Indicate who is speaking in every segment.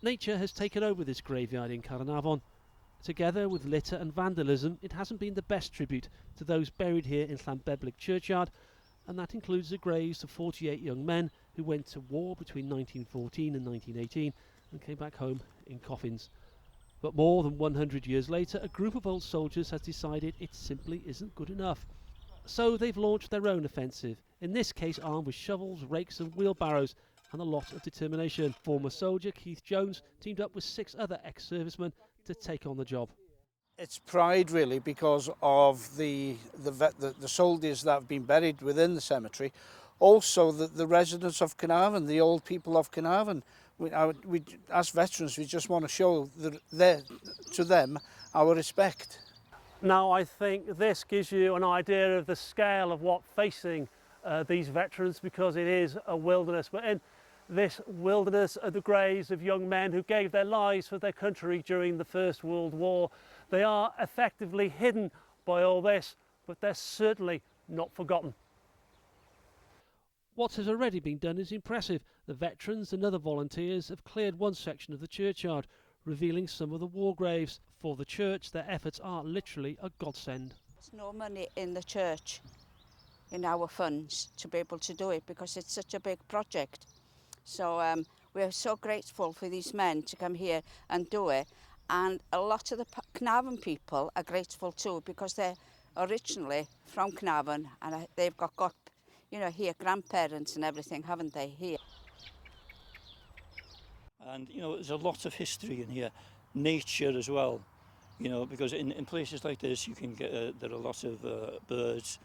Speaker 1: Nature has taken over this graveyard in Caernarfon. Together with litter and vandalism, it hasn't been the best tribute to those buried here in Llanbeblic churchyard, and that includes the graves of 48 young men who went to war between 1914 and 1918 and came back home in coffins. But more than 100 years later, a group of old soldiers has decided it simply isn't good enough. So they've launched their own offensive, in this case armed with shovels, rakes and wheelbarrows, and a lot of determination. Former soldier Keith Jones teamed up with 6 other ex-servicemen to take on the job.
Speaker 2: It's pride really because of the soldiers that have been buried within the cemetery. Also the residents of Caernarfon, the old people of Caernarfon. We, as veterans, we just want to show to them our respect.
Speaker 1: Now I think this gives you an idea of the scale of what facing these veterans, because it is a wilderness. But in this wilderness are the graves of young men who gave their lives for their country during the First World War. They are effectively hidden by all this, but they're certainly not forgotten. What has already been done is impressive. The veterans and other volunteers have cleared one section of the churchyard, revealing some of the war graves. For the church, their efforts are literally a godsend.
Speaker 3: There's no money in the church, in our funds, to be able to do it because it's such a big project. So we're so grateful for these men to come here and do it. And a lot of the Caernarfon people are grateful too, because they're originally from Caernarfon and they've got you know, here grandparents and everything, haven't they, here?
Speaker 4: And, you know, there's a lot of history in here, nature as well, you know, because in places like this you can get, there are a lot of birds,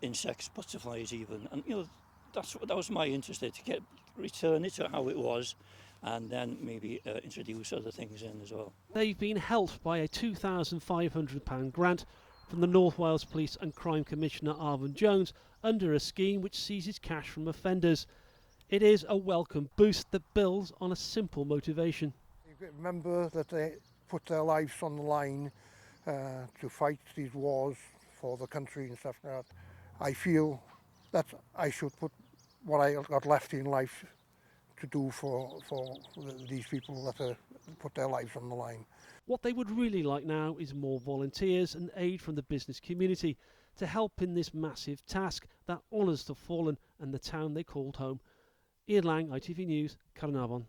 Speaker 4: insects, butterflies even, and, you know, that was my interest there, to return it to how it was, and then maybe introduce other things in as well.
Speaker 1: They've been helped by a £2,500 grant from the North Wales Police and Crime Commissioner Arfon Jones under a scheme which seizes cash from offenders. It is a welcome boost that builds on a simple motivation.
Speaker 5: Remember that they put their lives on the line to fight these wars for the country and stuff like that. I feel that I should put what I got left in life to do for these people that put their lives on the line.
Speaker 1: What they would really like now is more volunteers and aid from the business community to help in this massive task that honours the fallen and the town they called home. Ian Lang, ITV News, Caernarfon.